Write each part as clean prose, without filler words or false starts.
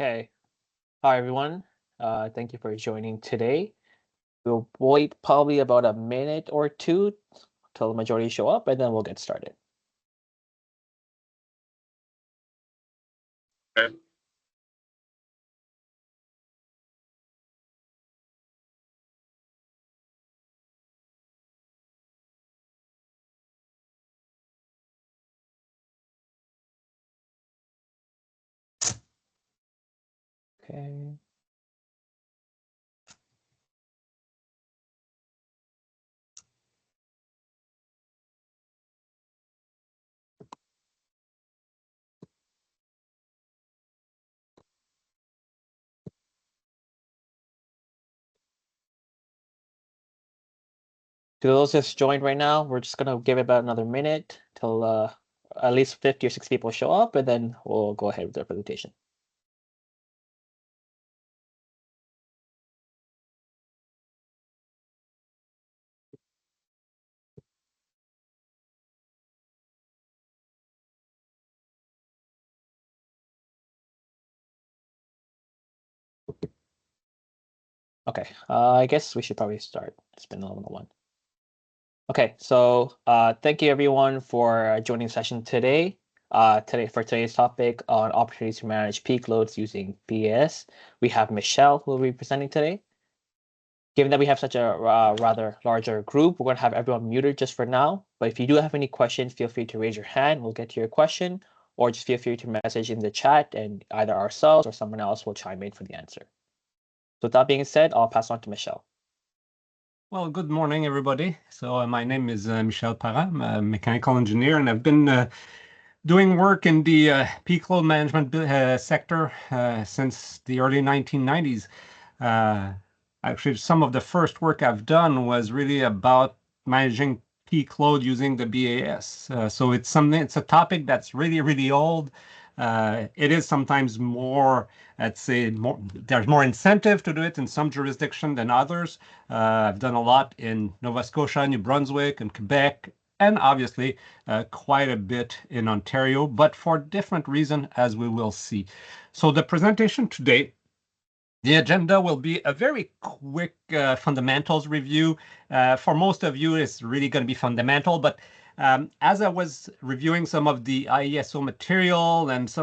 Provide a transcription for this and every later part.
Okay. Hi, everyone. Thank you for joining today. We'll wait probably about a minute or two till the majority show up, and then we'll get started. Okay. Okay. To those just joined right now, we're just gonna give it about another minute till at least 50 or 60 people show up, and then we'll go ahead with the presentation. Okay, I guess we should probably start. It's been a little one. Okay, so thank you everyone for joining the session today. For today's topic on opportunities to manage peak loads using BAS, we have Michelle who will be presenting today. Given that we have such a rather larger group, we're going to have everyone muted just for now. But if you do have any questions, feel free to raise your hand. We'll get to your question, or just feel free to message in the chat, and either ourselves or someone else will chime in for the answer. So with that being said, I'll pass on to Michelle. Well, good morning, everybody. So my name is Michel Parra. I'm a mechanical engineer, and I've been doing work in the peak load management sector since the early 1990s. Actually, some of the first work I've done was really about managing peak load using the BAS. So it's a topic that's really, really old. It is sometimes more, let's say, there's more incentive to do it in some jurisdiction than others. I've done a lot in Nova Scotia, New Brunswick, and Quebec, and obviously quite a bit in Ontario, but for different reasons, as we will see. So the presentation today, the agenda will be a very quick fundamentals review. For most of you, it's really going to be fundamental, but as I was reviewing some of the IESO material and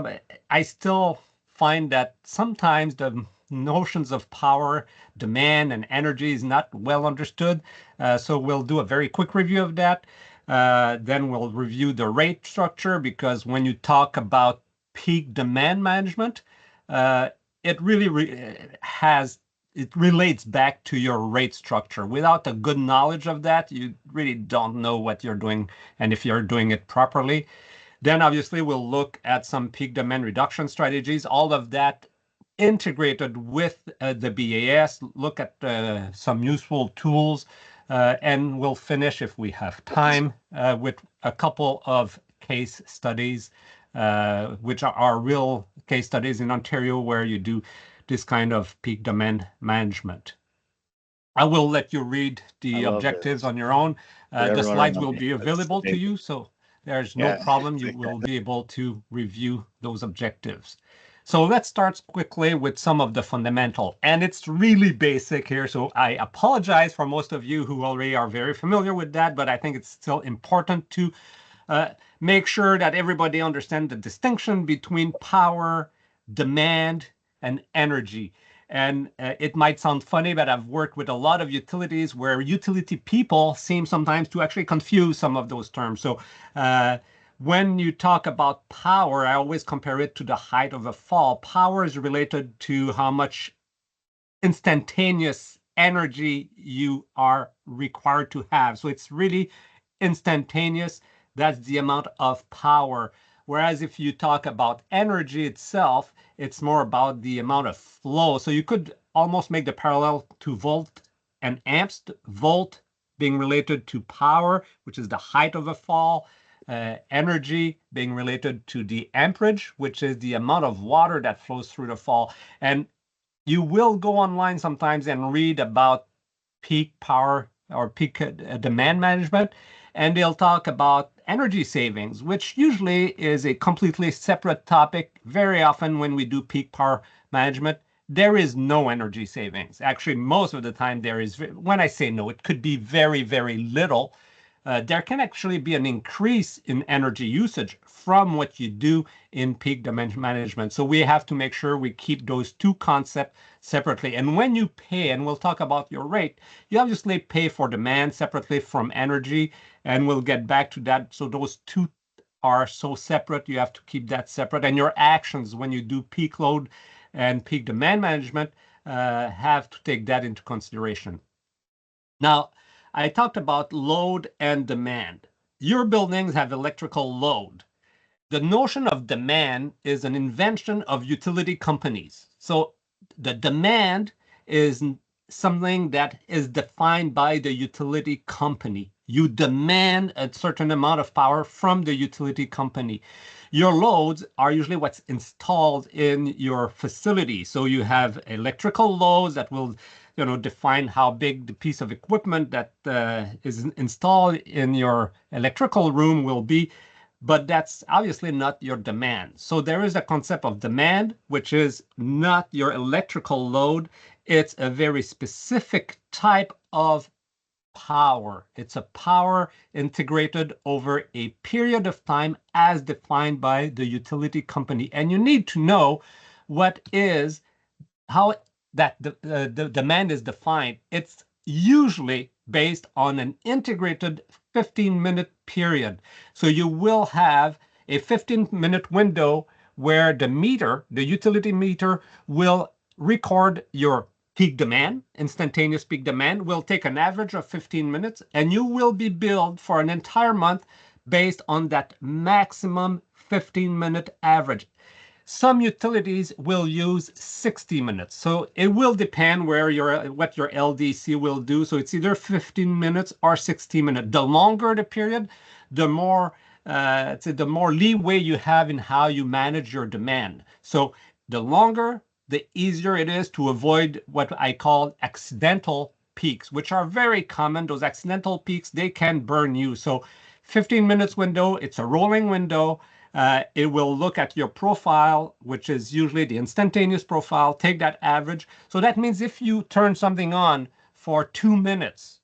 I still find that sometimes the notions of power, demand, and energy is not well understood. So we'll do a very quick review of that. Then we'll review the rate structure, because when you talk about peak demand management, it really it relates back to your rate structure. Without a good knowledge of that, you really don't know what you're doing and if you're doing it properly. Then obviously we'll look at some peak demand reduction strategies, all of that integrated with the BAS, look at some useful tools, and we'll finish, if we have time, with a couple of case studies, which are real case studies in Ontario where you do this kind of peak demand management. I will let you read the objectives on your own. The slides will be available to you, so there's no problem. You will be able to review those objectives. So let's start quickly with some of the fundamental, and it's really basic here. So I apologize for most of you who already are very familiar with that, but I think it's still important to make sure that everybody understands the distinction between power, demand, and energy. And it might sound funny, but I've worked with a lot of utilities where utility people seem sometimes to actually confuse some of those terms. So when you talk about power, I always compare it to the height of a fall. Power is related to how much instantaneous energy you are required to have. So it's really instantaneous. That's the amount of power. Whereas if you talk about energy itself, it's more about the amount of flow. So you could almost make the parallel to volt and amps. Volt being related to power, which is the height of a fall. Energy being related to the amperage, which is the amount of water that flows through the fall. And you will go online sometimes and read about peak power or peak demand management, and they'll talk about energy savings, which usually is a completely separate topic. Very often when we do peak power management, there is no energy savings. Actually, most of the time there is, when I say no, it could be very, very little. There can actually be an increase in energy usage from what you do in peak demand management. So we have to make sure we keep those two concepts separately. And when you pay, and we'll talk about your rate, you obviously pay for demand separately from energy, and we'll get back to that. So those two are so separate, you have to keep that separate. And your actions when you do peak load and peak demand management have to take that into consideration. Now, I talked about load and demand. Your buildings have electrical load. The notion of demand is an invention of utility companies. So the demand is something that is defined by the utility company. You demand a certain amount of power from the utility company. Your loads are usually what's installed in your facility. So you have electrical loads that will define how big the piece of equipment that is installed in your electrical room will be, but that's obviously not your demand. So there is a concept of demand, which is not your electrical load. It's a very specific type of power. It's a power integrated over a period of time as defined by the utility company. And you need to know how the demand is defined. It's usually based on an integrated 15-minute period. So you will have a 15-minute window where the utility meter, will record your peak demand, instantaneous peak demand, will take an average of 15 minutes, and you will be billed for an entire month based on that maximum 15-minute average. Some utilities will use 60 minutes. So it will depend what your LDC will do. So it's either 15 minutes or 60 minutes. The longer the period, the more leeway you have in how you manage your demand. So the longer, the easier it is to avoid what I call accidental peaks, which are very common. Those accidental peaks, they can burn you. So 15 minutes window, it's a rolling window. It will look at your profile, which is usually the instantaneous profile, take that average. So that means if you turn something on for 2 minutes,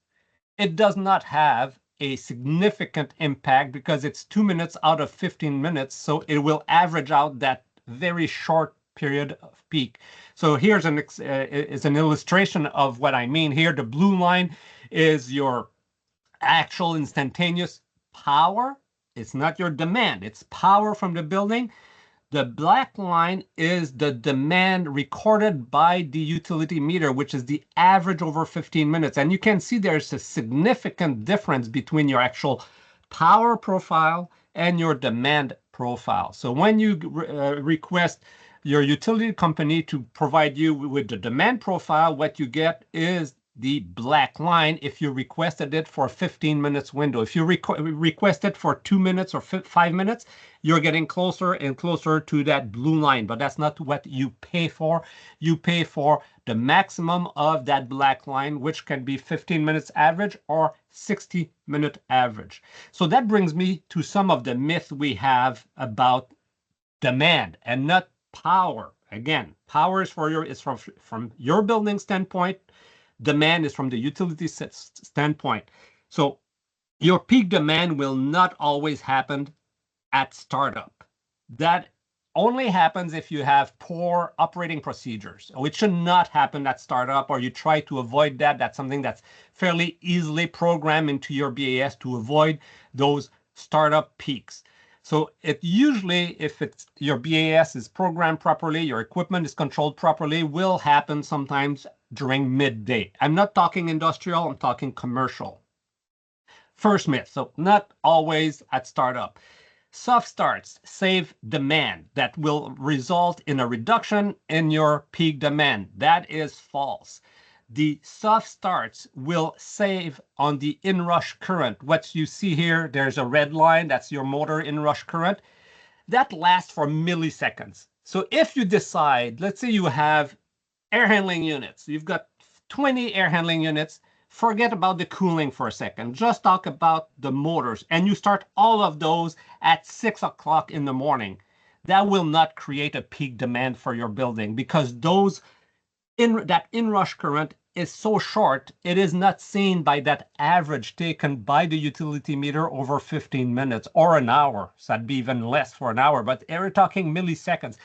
it does not have a significant impact because it's 2 minutes out of 15 minutes. So it will average out that very short period of peak. So here's an illustration of what I mean here. The blue line is your actual instantaneous power. It's not your demand. It's power from the building. The black line is the demand recorded by the utility meter, which is the average over 15 minutes. And you can see there's a significant difference between your actual power profile and your demand profile. So when you request your utility company to provide you with the demand profile, what you get is the black line if you requested it for a 15 minutes window. If you request it for 2 minutes or 5 minutes, you're getting closer and closer to that blue line, but that's not what you pay for. You pay for the maximum of that black line, which can be 15 minutes average or 60-minute average. So that brings me to some of the myths we have about demand and not power. Again, power is from your building standpoint. Demand is from the utility standpoint. So your peak demand will not always happen at startup. That only happens if you have poor operating procedures. It should not happen at startup, or you try to avoid that. That's something that's fairly easily programmed into your BAS to avoid those startup peaks. So it usually, if your BAS is programmed properly, your equipment is controlled properly, will happen sometimes during midday. I'm not talking industrial, I'm talking commercial. First myth, so not always at startup. Soft starts save demand that will result in a reduction in your peak demand. That is false. The soft starts will save on the inrush current. What you see here, there's a red line, that's your motor inrush current. That lasts for milliseconds. So if you decide, let's say you have air handling units, you've got 20 air handling units, forget about the cooling for a second. Just talk about the motors, and you start all of those at 6 o'clock in the morning. That will not create a peak demand for your building because that inrush current is so short, it is not seen by that average taken by the utility meter over 15 minutes or an hour. So that'd be even less for an hour, but we're talking milliseconds.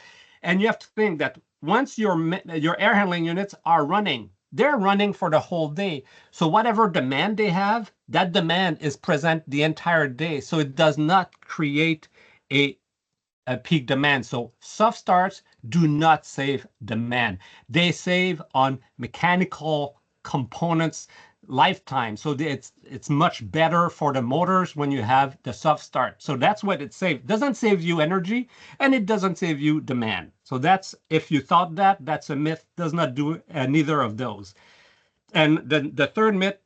And you have to think that once your air handling units are running, they're running for the whole day. So whatever demand they have, that demand is present the entire day. So it does not create a peak demand. So soft starts do not save demand. They save on mechanical components lifetime. So it's much better for the motors when you have the soft start. So that's what it saves. It doesn't save you energy and it doesn't save you demand. So that's, if you thought that, that's a myth. Does not do neither of those. And the third myth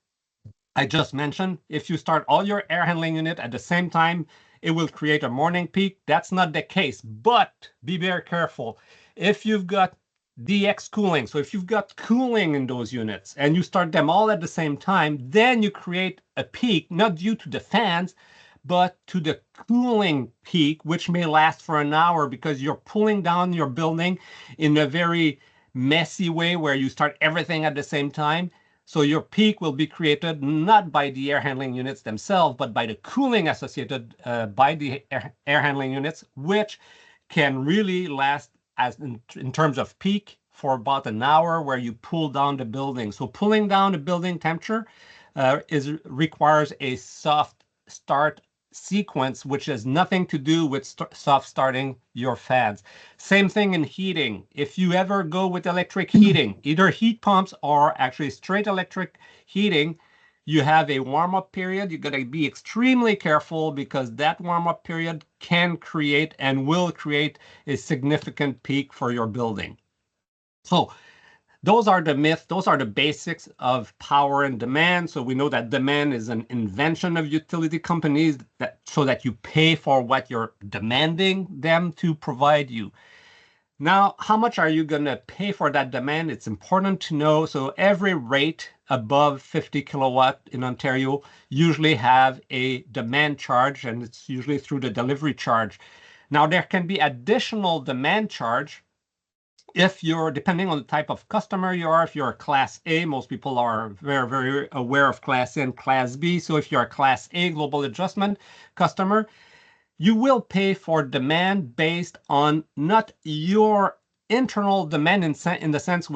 I just mentioned, if you start all your air handling unit at the same time, it will create a morning peak. That's not the case, but be very careful. If you've got DX cooling, so if you've got cooling in those units and you start them all at the same time, then you create a peak, not due to the fans, but to the cooling peak, which may last for an hour because you're pulling down your building in a very messy way where you start everything at the same time. So your peak will be created not by the air handling units themselves, but by the cooling associated by the air handling units, which can really last as in terms of peak for about an hour where you pull down the building. So pulling down the building temperature requires a soft start sequence, which has nothing to do with soft starting your fans. Same thing in heating. If you ever go with electric heating, either heat pumps or actually straight electric heating, you have a warm-up period. You got to be extremely careful because that warm-up period can create and will create a significant peak for your building. So those are the myths. Those are the basics of power and demand. So we know that demand is an invention of utility companies so that you pay for what you're demanding them to provide you. Now, how much are you going to pay for that demand? It's important to know. So every rate above 50 kilowatt in Ontario usually have a demand charge, and it's usually through the delivery charge. Now, there can be additional demand charge if you're, depending on the type of customer you are. If you're a Class A, most people are very, very aware of Class A and Class B. So if you're a Class A global adjustment customer, you will pay for demand based on not your internal demand in the sense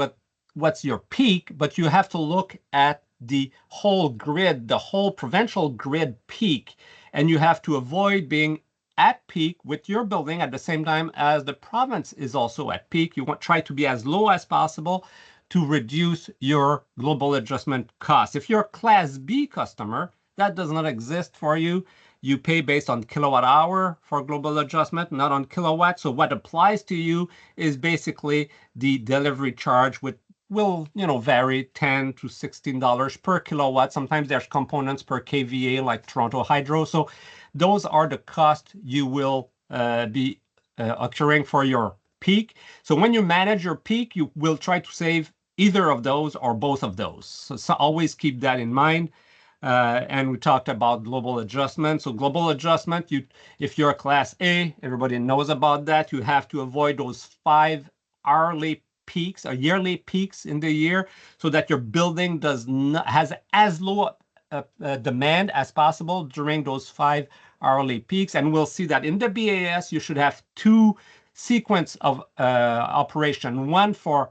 what's your peak, but you have to look at the whole grid, the whole provincial grid peak, and you have to avoid being at peak with your building at the same time as the province is also at peak. You want try to be as low as possible to reduce your global adjustment costs. If you're a Class B customer, that does not exist for you. You pay based on kilowatt hour for global adjustment, not on kilowatt. So what applies to you is basically the delivery charge, which will vary $10 to $16 per kilowatt. Sometimes there's components per kVA like Toronto Hydro. So those are the costs you will be occurring for your peak. So when you manage your peak, you will try to save either of those or both of those. So always keep that in mind. And we talked about global adjustment. So global adjustment, if you're a Class A, everybody knows about that. You have to avoid those 5 hourly peaks or yearly peaks in the year so that your building has as low demand as possible during those 5 hourly peaks. And we'll see that in the BAS, you should have 2 sequence of operation, one for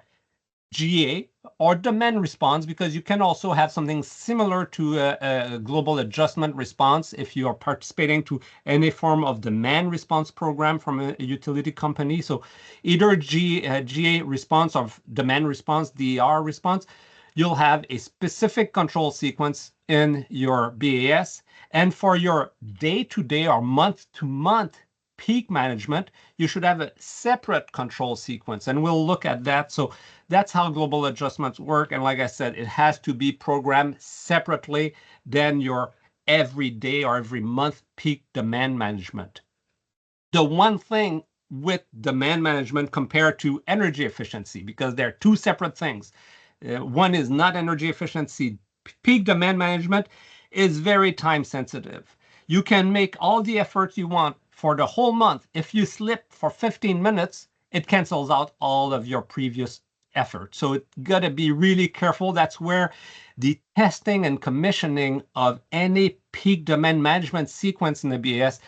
GA or demand response, because you can also have something similar to a global adjustment response if you are participating to any form of demand response program from a utility company. So either GA response or demand response, DER response, you'll have a specific control sequence in your BAS. And for your day-to-day or month-to-month peak management, you should have a separate control sequence, and we'll look at that. So that's how global adjustments work. And like I said, it has to be programmed separately than your every day or every month peak demand management. The one thing with demand management compared to energy efficiency, because they're 2 separate things. One is not energy efficiency peak demand management is very time sensitive. You can make all the efforts you want for the whole month. If you slip for 15 minutes, it cancels out all of your previous effort. So it's got to be really careful. That's where the testing and commissioning of any peak demand management sequence in the BAS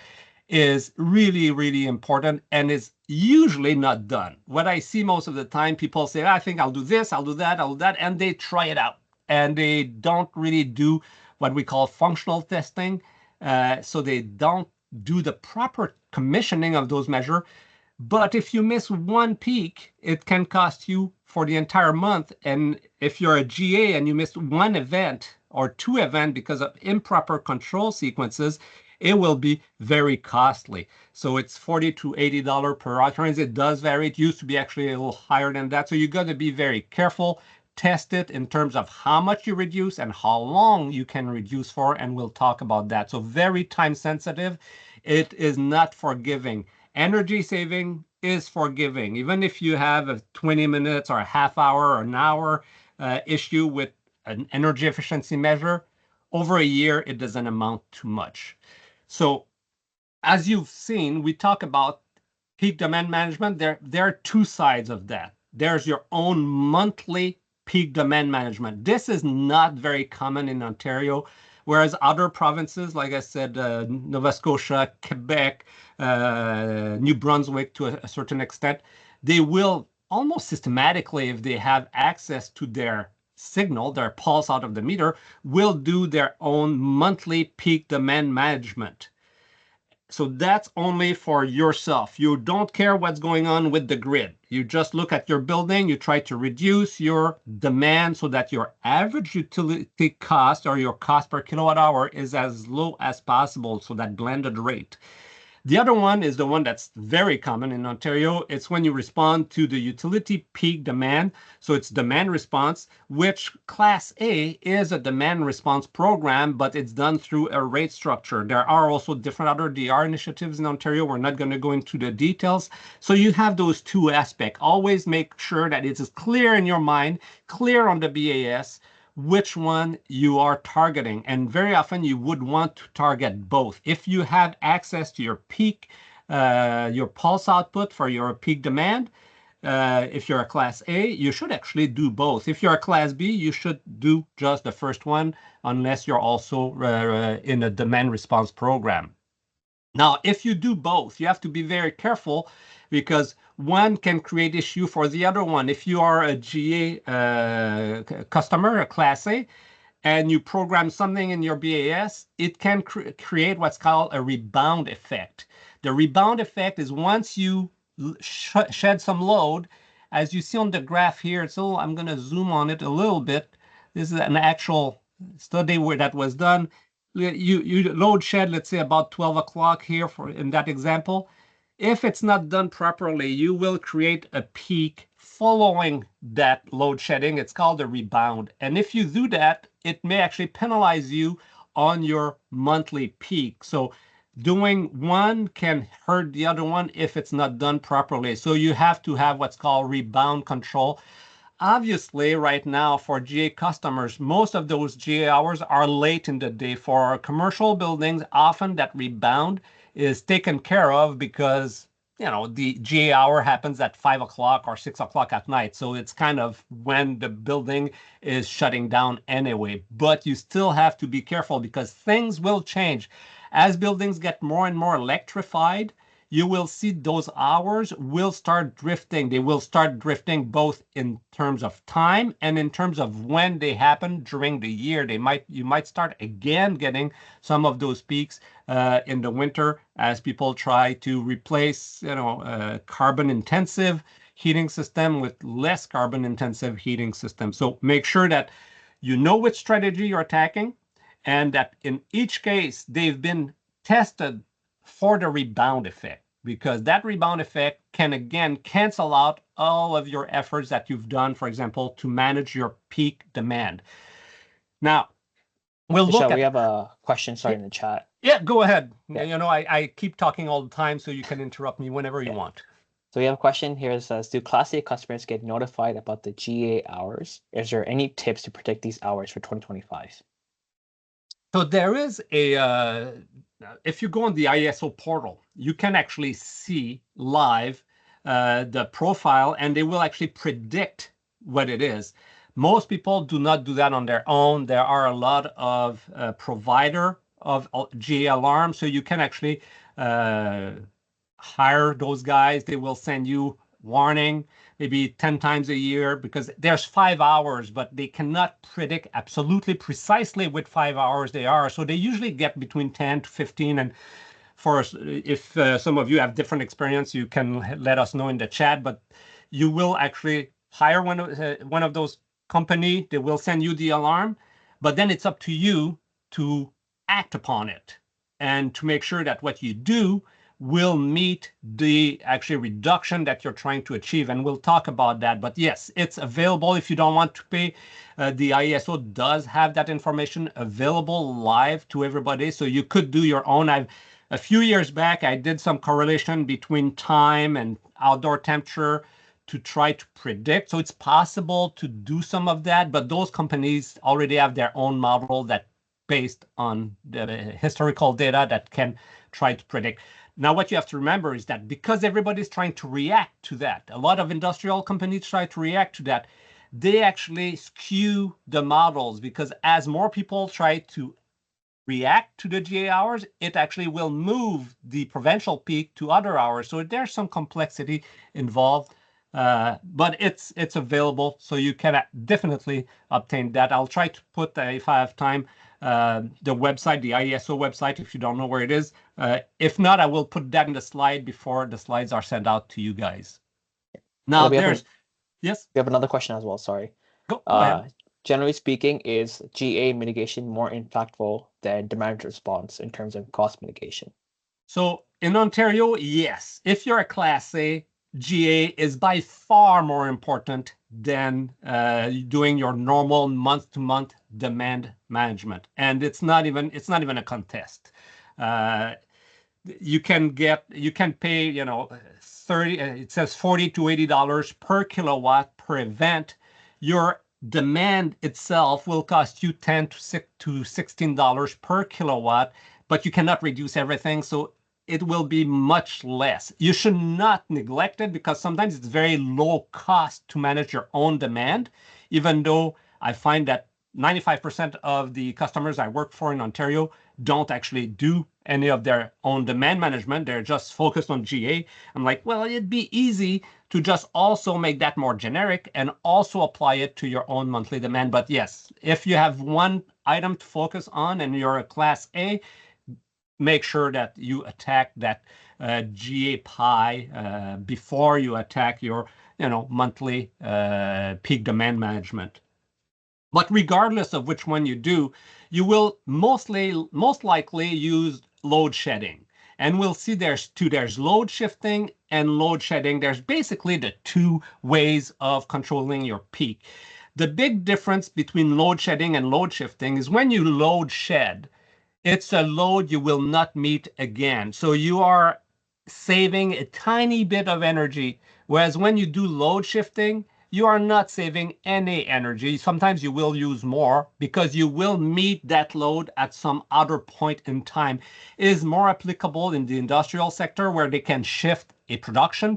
is really, really important and is usually not done. What I see most of the time, people say, I think I'll do this, I'll do that, I'll do that, and they try it out. And they don't really do what we call functional testing. So they don't do the proper commissioning of those measures. But if you miss one peak, it can cost you for the entire month. And if you're a GA and you missed one event or two events because of improper control sequences, it will be very costly. So it's $40 to $80 per occurrence. It does vary. It used to be actually a little higher than that. So you got to be very careful. Test it in terms of how much you reduce and how long you can reduce for, and we'll talk about that. So very time sensitive. It is not forgiving. Energy saving is forgiving. Even if you have a 20 minutes or a half hour or an hour issue with an energy efficiency measure, over a year, it doesn't amount to much. So as you've seen, we talk about peak demand management. There are two sides of that. There's your own monthly peak demand management. This is not very common in Ontario, whereas other provinces, like I said, Nova Scotia, Quebec, New Brunswick to a certain extent, they will almost systematically, if they have access to their signal, their pulse out of the meter, will do their own monthly peak demand management. So that's only for yourself. You don't care what's going on with the grid. You just look at your building, you try to reduce your demand so that your average utility cost or your cost per kilowatt hour is as low as possible, so that blended rate. The other one is the one that's very common in Ontario. It's when you respond to the utility peak demand. So it's demand response, which Class A is a demand response program, but it's done through a rate structure. There are also different other DR initiatives in Ontario. We're not going to go into the details. So you have those two aspects. Always make sure that it is clear in your mind, clear on the BAS, which one you are targeting. And very often you would want to target both. If you have access to your peak, your pulse output for your peak demand, if you're a Class A, you should actually do both. If you're a Class B, you should do just the first one, unless you're also in a demand response program. Now, if you do both, you have to be very careful because one can create issue for the other one. If you are a GA customer, a Class A, and you program something in your BAS, it can create what's called a rebound effect. The rebound effect is once you shed some load, as you see on the graph here, so I'm going to zoom on it a little bit. This is an actual study where that was done. You load shed, let's say about 12 o'clock here for in that example. If it's not done properly, you will create a peak following that load shedding. It's called a rebound. And if you do that, it may actually penalize you on your monthly peak. So doing one can hurt the other one if it's not done properly. So you have to have what's called rebound control. Obviously, right now for GA customers, most of those GA hours are late in the day. For our commercial buildings, often that rebound is taken care of because the GA hour happens at 5 o'clock or 6 o'clock at night. So it's kind of when the building is shutting down anyway. But you still have to be careful because things will change. As buildings get more and more electrified, you will see those hours will start drifting. They will start drifting both in terms of time and in terms of when they happen during the year. You might start again getting some of those peaks in the winter as people try to replace, carbon intensive heating system with less carbon intensive heating system. So make sure that you know which strategy you're attacking and that in each case they've been tested for the rebound effect, because that rebound effect can again cancel out all of your efforts that you've done, for example, to manage your peak demand. Now, we'll Michelle, look at. we have a question starting in the chat. Yeah, go ahead. Yeah. I keep talking all the time, so you can interrupt me whenever you want. So we have a question here that says, do Class A customers get notified about the GA hours? Is there any tips to predict these hours for 2025? So there is if you go on the ISO portal, you can actually see live the profile, and they will actually predict what it is. Most people do not do that on their own. There are a lot of provider of GA alarms, so you can actually hire those guys. They will send you warning maybe 10 times a year because there's 5 hours, but they cannot predict absolutely precisely which 5 hours they are. So they usually get between 10 to 15. And for if some of you have different experience, you can let us know in the chat. But you will actually hire one of those company. They will send you the alarm, but then it's up to you to act upon it and to make sure that what you do will meet the actually reduction that you're trying to achieve. And we'll talk about that. But yes, it's available if you don't want to pay. The ISO does have that information available live to everybody. So you could do your own. A few years back, I did some correlation between time and outdoor temperature to try to predict. So it's possible to do some of that, but those companies already have their own model that based on the historical data that can try to predict. Now, what you have to remember is that because everybody's trying to react to that, a lot of industrial companies try to react to that, they actually skew the models because as more people try to react to the GA hours, it actually will move the provincial peak to other hours. So there's some complexity involved, but it's available, so you can definitely obtain that. I'll try to put, if I have time, the website, the ISO website, if you don't know where it is. If not, I will put that in the slide before the slides are sent out to you guys. Now, yes? We have another question as well, sorry. Go ahead. Generally speaking, is GA mitigation more impactful than demand response in terms of cost mitigation? So in Ontario, yes. If you're a Class A, GA is by far more important than doing your normal month-to-month demand management, and it's not even a contest. You can pay 30. It says $40 to $80 per kilowatt per event. Your demand itself will cost you $10 to $16 per kilowatt, but you cannot reduce everything. So it will be much less. You should not neglect it because sometimes it's very low cost to manage your own demand, even though I find that 95% of the customers I work for in Ontario don't actually do any of their own demand management. They're just focused on GA. I'm like, well, it'd be easy to just also make that more generic and also apply it to your own monthly demand. But yes, if you have one item to focus on and you're a Class A, make sure that you attack that GA pie before you attack your monthly peak demand management. But regardless of which one you do, you will most likely use load shedding. And we'll see there's two. There's load shifting and load shedding. There's basically the two ways of controlling your peak. The big difference between load shedding and load shifting is when you load shed, it's a load you will not meet again. So you are saving a tiny bit of energy. Whereas when you do load shifting, you are not saving any energy. Sometimes you will use more because you will meet that load at some other point in time. It is more applicable in the industrial sector where they can shift a production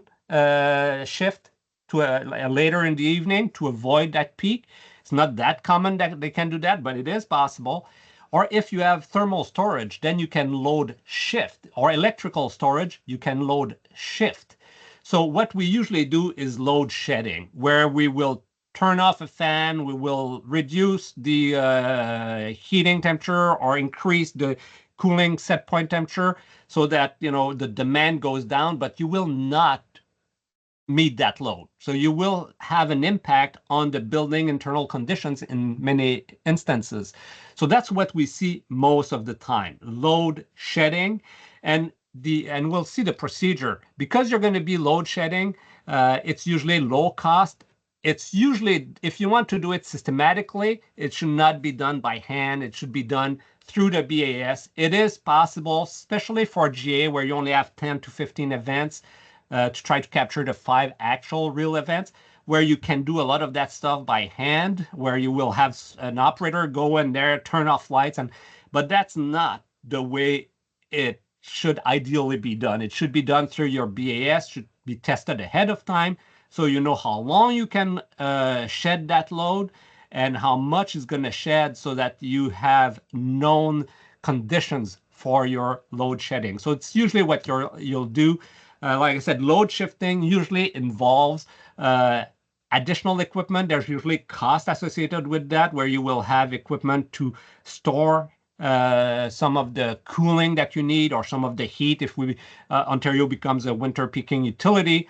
shift to a later in the evening to avoid that peak. It's not that common that they can do that, but it is possible. Or if you have thermal storage, then you can load shift, or electrical storage, you can load shift. So what we usually do is load shedding, where we will turn off a fan, we will reduce the heating temperature or increase the cooling set point temperature so that the demand goes down, but you will not meet that load. So you will have an impact on the building internal conditions in many instances. So that's what we see most of the time, load shedding. And we'll see the procedure. Because you're going to be load shedding, it's usually low cost. It's usually, if you want to do it systematically, it should not be done by hand. It should be done through the BAS. It is possible, especially for GA, where you only have 10 to 15 events, to try to capture the 5 actual real events, where you can do a lot of that stuff by hand, where you will have an operator go in there, turn off lights, but that's not the way it should ideally be done. It should be done through your BAS, should be tested ahead of time, so you know how long you can shed that load and how much is going to shed, so that you have known conditions for your load shedding. So it's usually what you'll do. Like I said, load shifting usually involves additional equipment. There's usually cost associated with that, where you will have equipment to store some of the cooling that you need, or some of the heat if Ontario becomes a winter peaking utility.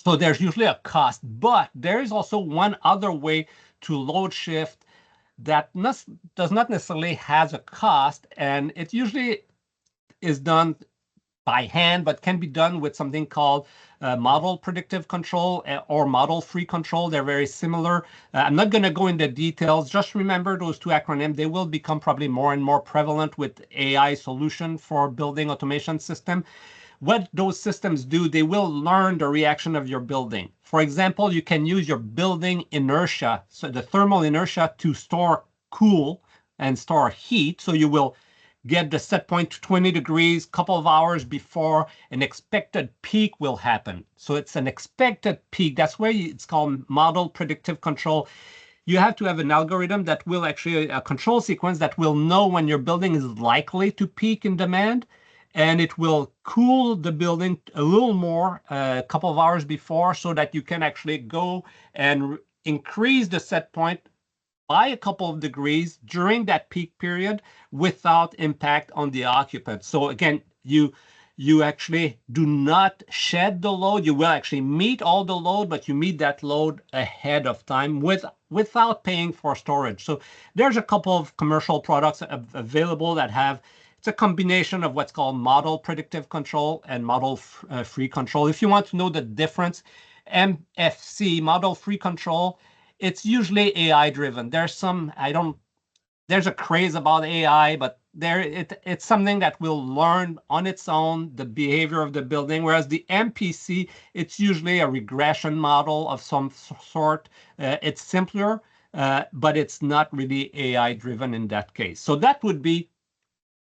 So there's usually a cost, but there is also one other way to load shift that does not necessarily has a cost, and it usually is done by hand, but can be done with something called model predictive control or model free control. They're very similar. I'm not going to go into details. Just remember those two acronyms. They will become probably more and more prevalent with AI solution for building automation system. What those systems do, they will learn the reaction of your building. For example, you can use your building inertia, so the thermal inertia, to store cool and store heat. So you will get the set point to 20 degrees, couple of hours before an expected peak will happen. So it's an expected peak. That's where it's called model predictive control. You have to have an algorithm that will actually, a control sequence that will know when your building is likely to peak in demand, and it will cool the building a little more a couple of hours before, so that you can actually go and increase the set point by a couple of degrees during that peak period without impact on the occupant. So again, you actually do not shed the load. You will actually meet all the load, but you meet that load ahead of time without paying for storage. So there's a couple of commercial products available that have, it's a combination of what's called model predictive control and model free control. If you want to know the difference, MFC, model free control, it's usually AI driven. There's a craze about AI, but it's something that will learn on its own the behavior of the building. Whereas the MPC, it's usually a regression model of some sort. It's simpler, but it's not really AI driven in that case. So that would be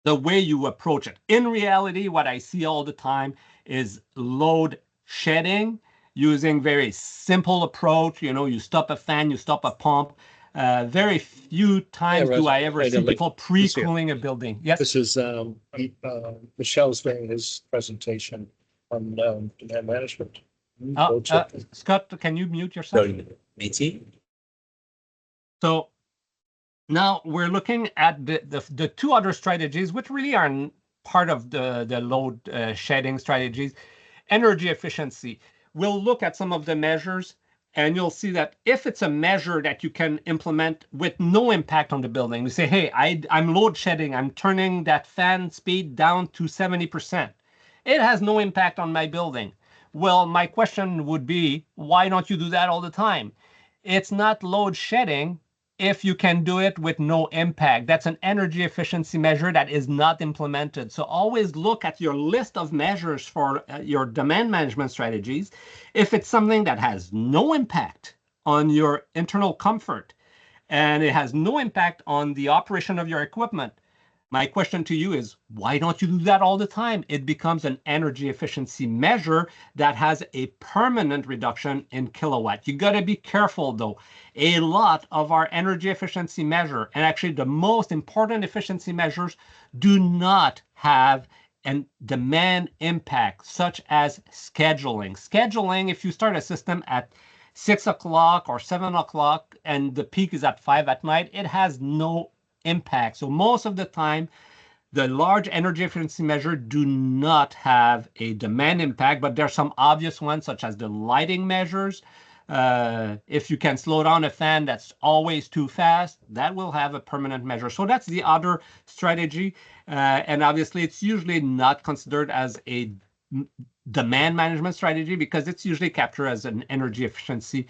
the way you approach it. In reality, what I see all the time is load shedding using very simple approach. You stop a fan, you stop a pump. Very few times do I ever see people pre-cooling a building. Yes. This is Michel's doing his presentation on demand management. Scott, can you mute yourself? So now we're looking at the two other strategies, which really are part of the load shedding strategies. Energy efficiency. We'll look at some of the measures, and you'll see that if it's a measure that you can implement with no impact on the building, you say, hey, I'm load shedding, I'm turning that fan speed down to 70%. It has no impact on my building. Well, my question would be, why don't you do that all the time? It's not load shedding if you can do it with no impact. That's an energy efficiency measure that is not implemented. So always look at your list of measures for your demand management strategies. If it's something that has no impact on your internal comfort and it has no impact on the operation of your equipment, my question to you is, why don't you do that all the time? It becomes an energy efficiency measure that has a permanent reduction in kilowatt. You got to be careful, though. A lot of our energy efficiency measure, and actually the most important efficiency measures, do not have a demand impact, such as scheduling. Scheduling, if you start a system at 6 o'clock or 7 o'clock and the peak is at 5 at night, it has no impact. So most of the time, the large energy efficiency measure do not have a demand impact, but there are some obvious ones, such as the lighting measures. If you can slow down a fan that's always too fast, that will have a permanent measure. So that's the other strategy. And obviously, it's usually not considered as a demand management strategy because it's usually captured as an energy efficiency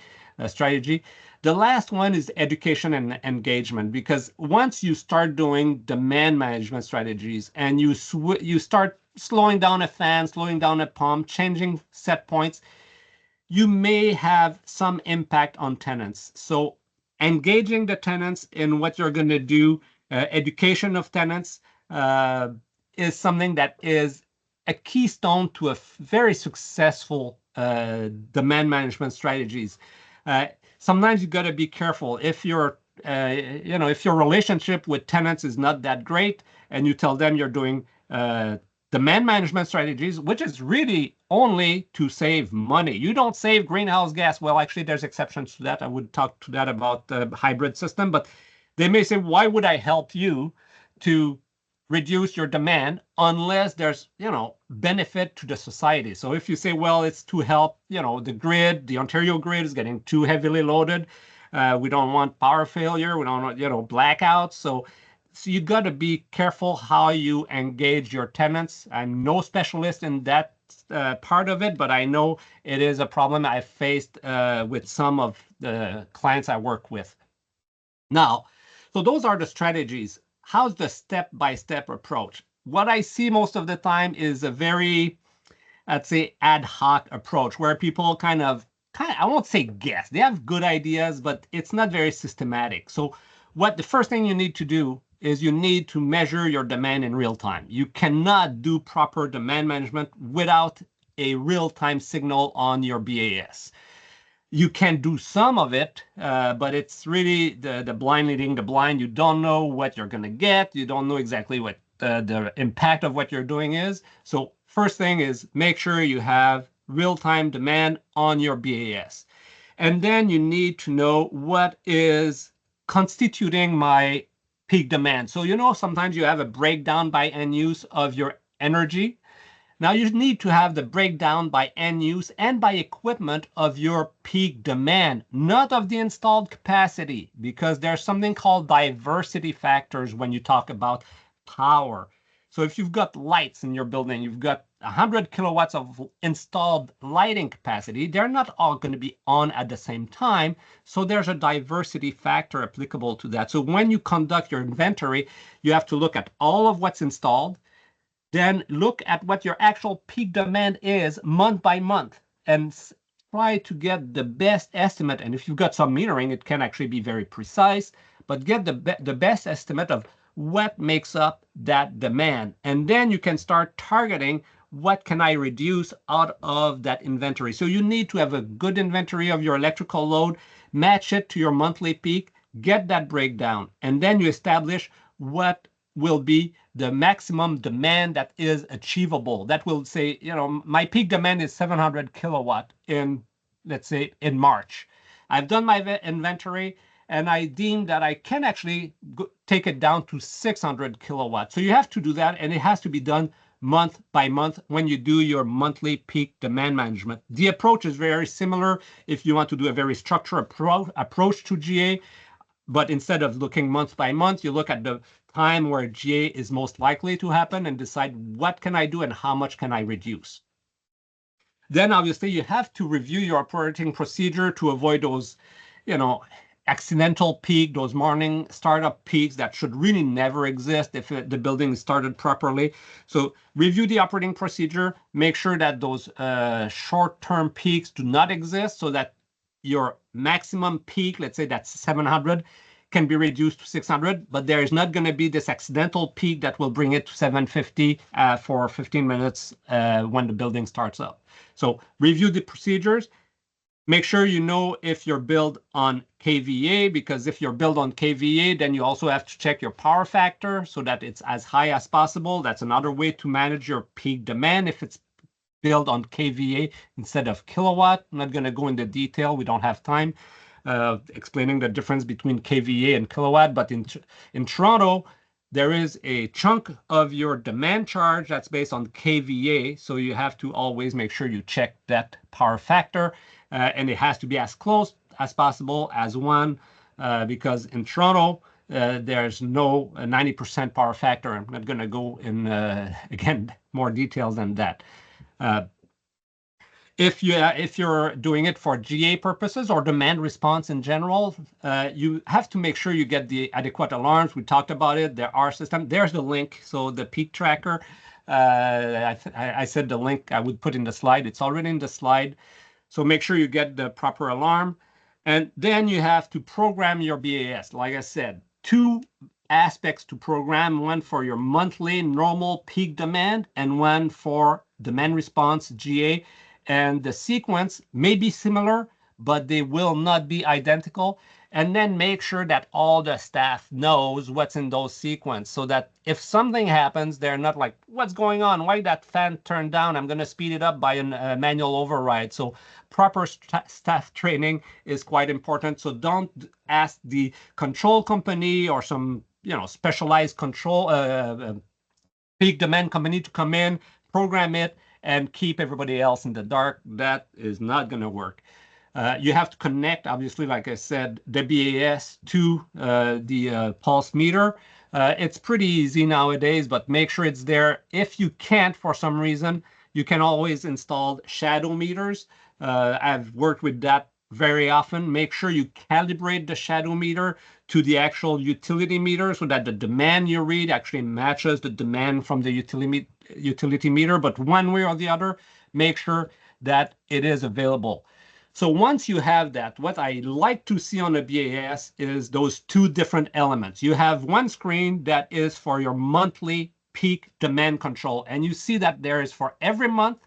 strategy. The last one is education and engagement, because once you start doing demand management strategies and you start slowing down a fan, slowing down a pump, changing set points, you may have some impact on tenants. So engaging the tenants in what you're going to do, education of tenants is something that is a keystone to a very successful demand management strategies. Sometimes you got to be careful if if your relationship with tenants is not that great and you tell them you're doing demand management strategies, which is really only to save money. You don't save greenhouse gas. Well, actually, there's exceptions to that. I would talk to that about the hybrid system, but they may say, why would I help you to reduce your demand unless there's, benefit to the society? So if you say, well, it's to help, the grid, the Ontario grid is getting too heavily loaded. We don't want power failure. We don't want, blackouts. So you got to be careful how you engage your tenants. I'm no specialist in that part of it, but I know it is a problem I've faced with some of the clients I work with. Now, so those are the strategies. How's the step-by-step approach? What I see most of the time is a very, I'd say, ad hoc approach where people kind of, I won't say guess. They have good ideas, but it's not very systematic. So the first thing you need to do is you need to measure your demand in real time. You cannot do proper demand management without a real-time signal on your BAS. You can do some of it, but it's really the blind leading the blind. You don't know what you're going to get. You don't know exactly what the impact of what you're doing is. So first thing is make sure you have real-time demand on your BAS. And then you need to know what is constituting my peak demand. So, sometimes you have a breakdown by end use of your energy. Now you need to have the breakdown by end use and by equipment of your peak demand, not of the installed capacity, because there's something called diversity factors when you talk about power. So if you've got lights in your building, you've got 100 kilowatts of installed lighting capacity, they're not all going to be on at the same time. So there's a diversity factor applicable to that. So when you conduct your inventory, you have to look at all of what's installed, then look at what your actual peak demand is month by month and try to get the best estimate. And if you've got some metering, it can actually be very precise, but get the best estimate of what makes up that demand. And then you can start targeting what can I reduce out of that inventory. So you need to have a good inventory of your electrical load, match it to your monthly peak, get that breakdown, and then you establish what will be the maximum demand that is achievable. That will say, my peak demand is 700 kilowatt in, let's say, in March. I've done my inventory and I deem that I can actually take it down to 600 kilowatts. So you have to do that, and it has to be done month by month when you do your monthly peak demand management. The approach is very similar if you want to do a very structured approach to GA, but instead of looking month by month, you look at the time where GA is most likely to happen and decide what can I do and how much can I reduce. Then obviously you have to review your operating procedure to avoid those, accidental peak, those morning startup peaks that should really never exist if the building is started properly. So review the operating procedure, make sure that those short-term peaks do not exist so that your maximum peak, let's say that's 700, can be reduced to 600, but there is not going to be this accidental peak that will bring it to 750 for 15 minutes when the building starts up. So review the procedures. Make sure you know if you're built on kVA, because if you're built on kVA, then you also have to check your power factor so that it's as high as possible. That's another way to manage your peak demand if it's built on kVA instead of kilowatt. I'm not going to go into detail. We don't have time explaining the difference between kVA and kilowatt. But in Toronto, there is a chunk of your demand charge that's based on kVA. So you have to always make sure you check that power factor. And it has to be as close as possible as one, because in Toronto, there's no 90% power factor. I'm not going to go in, again, more details than that. If you're doing it for GA purposes or demand response in general, you have to make sure you get the adequate alarms. We talked about it. There are systems. There's the link. So the peak tracker, I said the link I would put in the slide. It's already in the slide. So make sure you get the proper alarm. And then you have to program your BAS. Like I said, two aspects to program, one for your monthly normal peak demand and one for demand response GA. And the sequence may be similar, but they will not be identical. And then make sure that all the staff knows what's in those sequence so that if something happens, they're not like, what's going on? Why that fan turned down? I'm going to speed it up by a manual override. So proper staff training is quite important. So don't ask the control company or some specialized control peak demand company to come in, program it, and keep everybody else in the dark. That is not going to work. You have to connect, obviously, like I said, the BAS to the pulse meter. It's pretty easy nowadays, but make sure it's there. If you can't, for some reason, you can always install shadow meters. I've worked with that very often. Make sure you calibrate the shadow meter to the actual utility meter so that the demand you read actually matches the demand from the utility meter. But one way or the other, make sure that it is available. So once you have that, what I like to see on the BAS is those two different elements. You have one screen that is for your monthly peak demand control. And you see that there is for every month,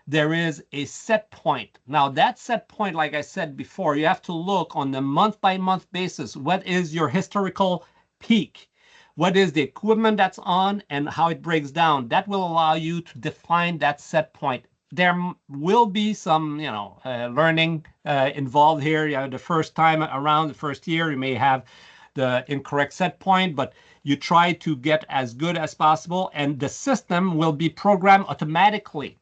there is a set point. Now that set point, like I said before, you have to look on the month by month basis. What is your historical peak? What is the equipment that's on and how it breaks down? That will allow you to define that set point. There will be some, learning involved here. The first time around, the first year, you may have the incorrect set point, but you try to get as good as possible, and the system will be programmed automatically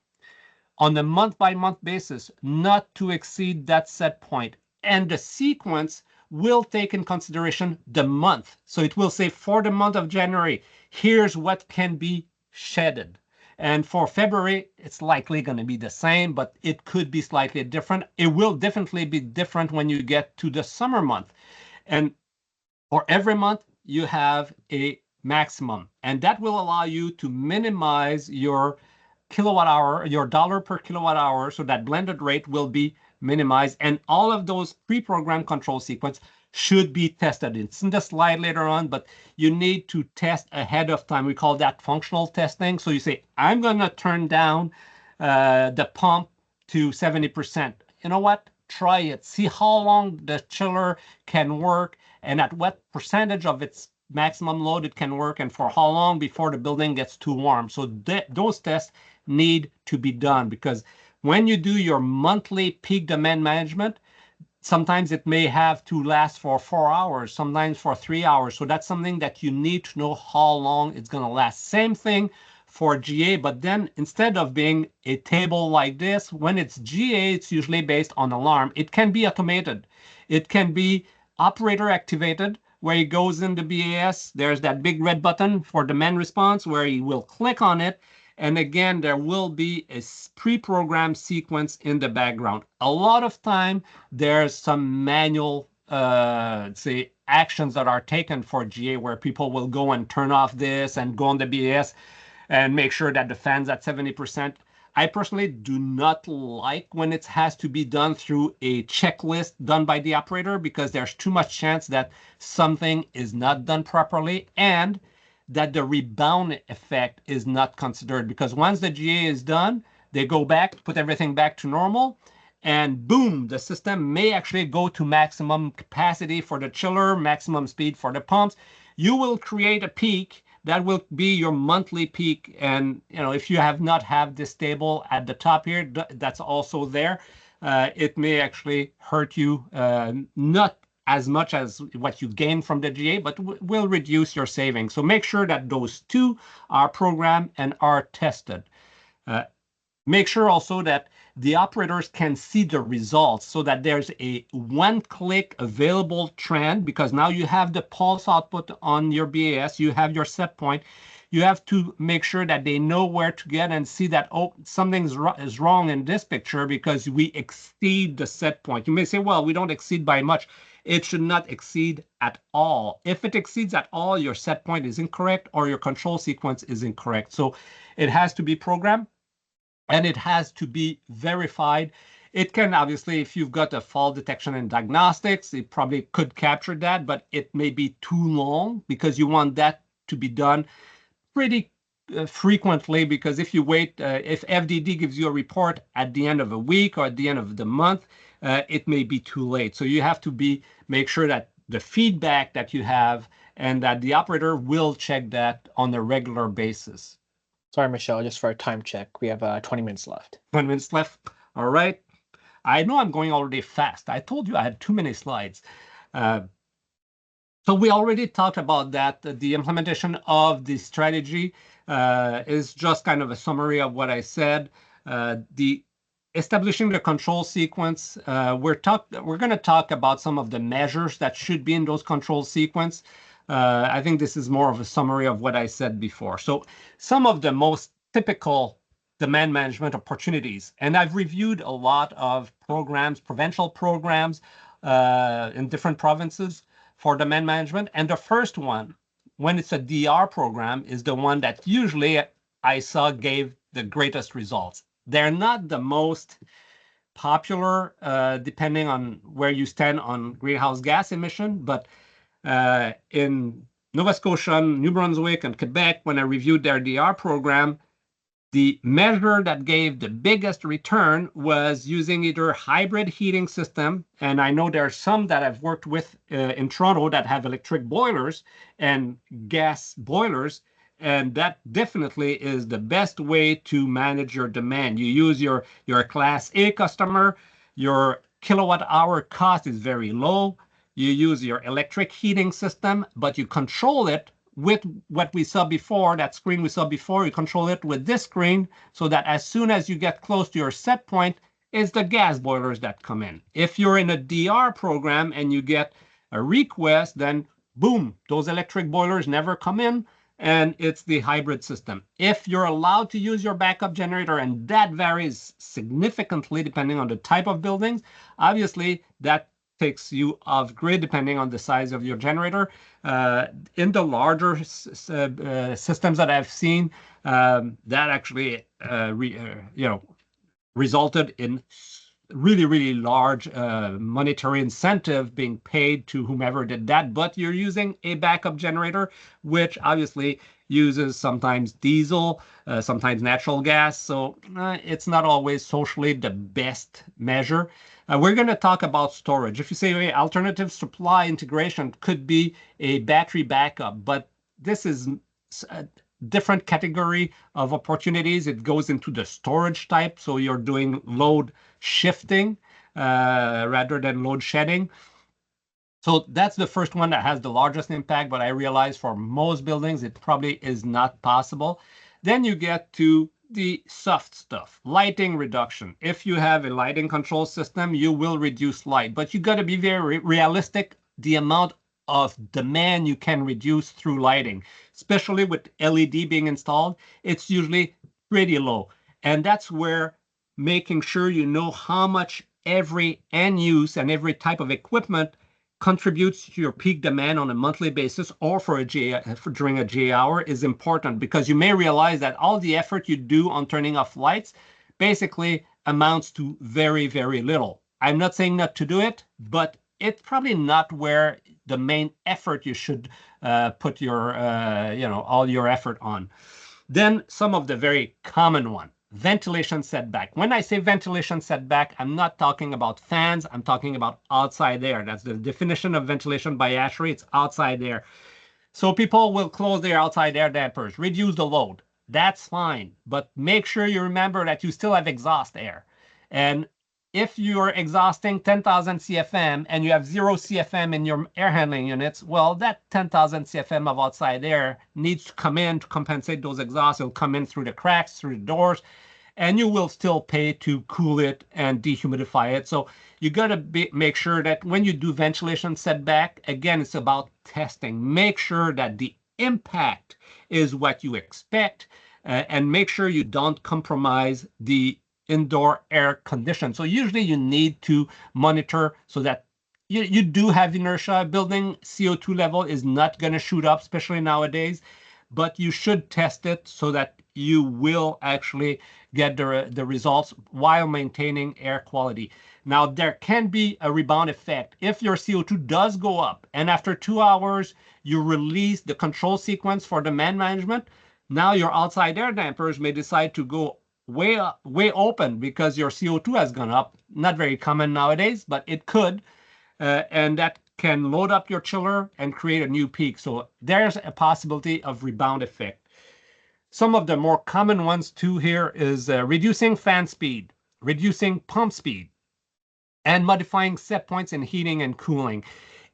on a month-by-month basis, not to exceed that set point. And the sequence will take in consideration the month. So it will say for the month of January, here's what can be shedded. And for February, it's likely going to be the same, but it could be slightly different. It will definitely be different when you get to the summer month. And for every month, you have a maximum. And that will allow you to minimize your kilowatt hour, your dollar per kilowatt hour, so that blended rate will be minimized. And all of those pre-programmed control sequence should be tested. It's in the slide later on, but you need to test ahead of time. We call that functional testing. So you say, I'm going to turn down the pump to 70%. You know what? Try it. See how long the chiller can work and at what percentage of its maximum load it can work and for how long before the building gets too warm. So those tests need to be done, because when you do your monthly peak demand management, sometimes it may have to last for 4 hours, sometimes for 3 hours. So that's something that you need to know how long it's going to last. Same thing for GA, but then instead of being a table like this, when it's GA, it's usually based on alarm. It can be automated. It can be operator activated, where he goes into BAS. There's that big red button for demand response where he will click on it. And again, there will be a pre-programmed sequence in the background. A lot of time, there's some manual, say, actions that are taken for GA where people will go and turn off this and go on the BAS and make sure that the fan's at 70%. I personally do not like when it has to be done through a checklist done by the operator, because there's too much chance that something is not done properly and that the rebound effect is not considered, because once the GA is done, they go back, put everything back to normal, and boom, the system may actually go to maximum capacity for the chiller, maximum speed for the pumps. You will create a peak that will be your monthly peak. And if you have not have this table at the top here, that's also there. It may actually hurt you, not as much as what you gain from the GA, but will reduce your savings. So make sure that those two are programmed and are tested. Make sure also that the operators can see the results so that there's a one-click available trend, because now you have the pulse output on your BAS, you have your set point. you have to make sure that they know where to get and see that, oh, something is wrong in this picture because we exceed the set point. You may say, well, we don't exceed by much. It should not exceed at all. If it exceeds at all, your set point is incorrect or your control sequence is incorrect. So it has to be programmed and it has to be verified. It can obviously, if you've got a fault detection and diagnostics, it probably could capture that, but it may be too long because you want that to be done pretty frequently, because if you wait, if FDD gives you a report at the end of a week or at the end of the month, it may be too late. So you have to make sure that the feedback that you have and that the operator will check that on a regular basis. Sorry, Michelle, just for a time check. We have 20 minutes left. 20 minutes left. All right. I know I'm going already fast. I told you I had too many slides. So we already talked about that. The implementation of the strategy is just kind of a summary of what I said. The establishing the control sequence, we're going to talk about some of the measures that should be in those control sequence. I think this is more of a summary of what I said before. So some of the most typical demand management opportunities, and I've reviewed a lot of programs, provincial programs in different provinces for demand management. And the first one, when it's a DR program, is the one that usually I saw gave the greatest results. They're not the most popular, depending on where you stand on greenhouse gas emission, but in Nova Scotia, New Brunswick, and Quebec, when I reviewed their DR program, the measure that gave the biggest return was using either hybrid heating system, and I know there are some that I've worked with in Toronto that have electric boilers and gas boilers, and that definitely is the best way to manage your demand. You use your Class A customer, your kilowatt hour cost is very low. You use your electric heating system, but you control it with what we saw before, that screen we saw before. You control it with this screen so that as soon as you get close to your set point, it's the gas boilers that come in. If you're in a DR program and you get a request, then boom, those electric boilers never come in, and it's the hybrid system. If you're allowed to use your backup generator, and that varies significantly depending on the type of buildings, obviously that takes you off grid depending on the size of your generator. In the larger systems that I've seen, that actually resulted in really, really large monetary incentive being paid to whomever did that. But you're using a backup generator, which obviously uses sometimes diesel, sometimes natural gas. So it's not always socially the best measure. We're going to talk about storage. If you say, hey, alternative supply integration could be a battery backup, but this is a different category of opportunities. It goes into the storage type. So you're doing load shifting rather than load shedding. So that's the first one that has the largest impact, but I realize for most buildings, it probably is not possible. Then you get to the soft stuff, lighting reduction. If you have a lighting control system, you will reduce light, but you got to be very realistic the amount of demand you can reduce through lighting, especially with LED being installed. It's usually pretty low. And that's where making sure you know how much every end use and every type of equipment contributes to your peak demand on a monthly basis or during a J hour is important, because you may realize that all the effort you do on turning off lights basically amounts to very, very little. I'm not saying not to do it, but it's probably not where the main effort you should put your, all your effort on. Then some of the very common one. Ventilation setback. When I say ventilation setback, I'm not talking about fans. I'm talking about outside air. That's the definition of ventilation by ASHRAE. It's outside air. So people will close their outside air dampers, reduce the load. That's fine. But make sure you remember that you still have exhaust air. And if you're exhausting 10,000 CFM and you have 0 CFM in your air handling units, well, that 10,000 CFM of outside air needs to come in to compensate those exhausts. It'll come in through the cracks, through the doors, and you will still pay to cool it and dehumidify it. So you got to make sure that when you do ventilation setback, again, it's about testing. Make sure that the impact is what you expect, and make sure you don't compromise the indoor air condition. So usually you need to monitor so that you do have inertia. Building CO2 level is not going to shoot up, especially nowadays, but you should test it so that you will actually get the results while maintaining air quality. Now, there can be a rebound effect. If your CO2 does go up and after 2 hours you release the control sequence for demand management, now your outside air dampers may decide to go way open because your CO2 has gone up. Not very common nowadays, but it could. And that can load up your chiller and create a new peak. So there's a possibility of rebound effect. Some of the more common ones too here is reducing fan speed, reducing pump speed, and modifying set points in heating and cooling.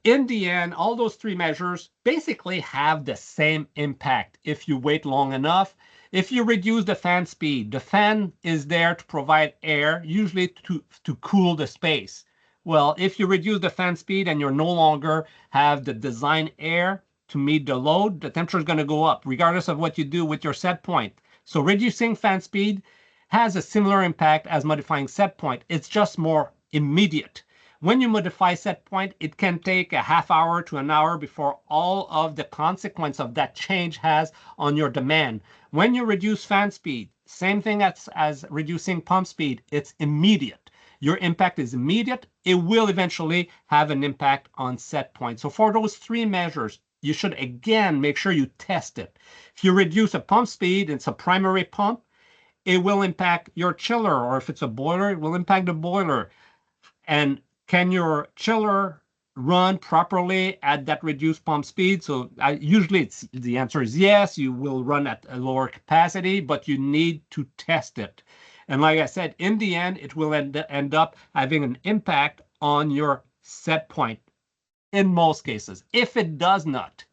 In the end, all those three measures basically have the same impact if you wait long enough. If you reduce the fan speed, the fan is there to provide air, usually to cool the space. Well, if you reduce the fan speed and you're no longer have the design air to meet the load, the temperature is going to go up, regardless of what you do with your set point. So reducing fan speed has a similar impact as modifying set point. It's just more immediate. When you modify set point, it can take a half hour to an hour before all of the consequence of that change has on your demand. When you reduce fan speed, same thing as reducing pump speed, it's immediate. Your impact is immediate. It will eventually have an impact on set point. So for those three measures, you should again make sure you test it. If you reduce a pump speed, it's a primary pump, it will impact your chiller, or if it's a boiler, it will impact the boiler. And can your chiller run properly at that reduced pump speed? So usually the answer is yes, you will run at a lower capacity, but you need to test it. And like I said, in the end, it will end up having an impact on your set point in most cases. If it does not,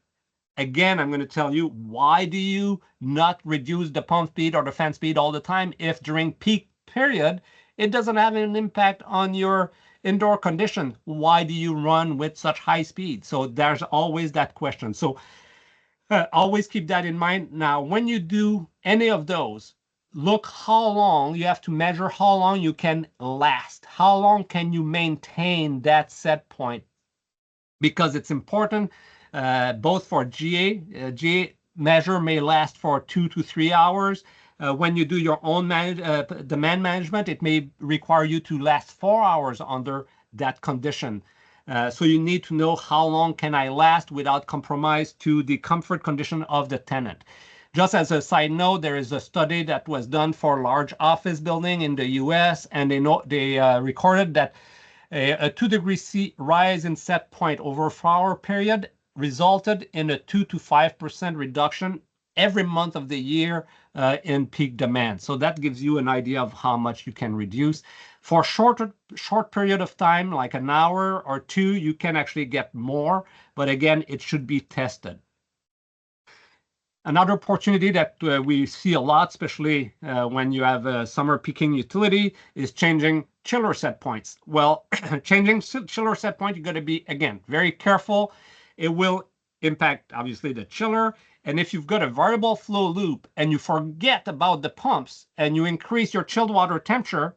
again, I'm going to tell you, why do you not reduce the pump speed or the fan speed all the time if during peak period it doesn't have an impact on your indoor condition? Why do you run with such high speed? So there's always that question. So always keep that in mind. Now, when you do any of those, look how long you have to measure, how long you can last, how long can you maintain that set point, because it's important both for GA. GA measure may last for 2 to 3 hours. When you do your own demand management, it may require you to last 4 hours under that condition. So you need to know how long can I last without compromise to the comfort condition of the tenant. Just as a side note, there is a study that was done for a large office building in the US, and they recorded that a 2 degrees C rise in set point over a 4-hour period resulted in a 2 to 5% reduction every month of the year in peak demand. So that gives you an idea of how much you can reduce. For short period of time, like an hour or two, you can actually get more, but again, it should be tested. Another opportunity that we see a lot, especially when you have a summer peaking utility, is changing chiller set points. Well, changing chiller set point, you got to be, again, very careful. It will impact, obviously, the chiller. And if you've got a variable flow loop and you forget about the pumps and you increase your chilled water temperature,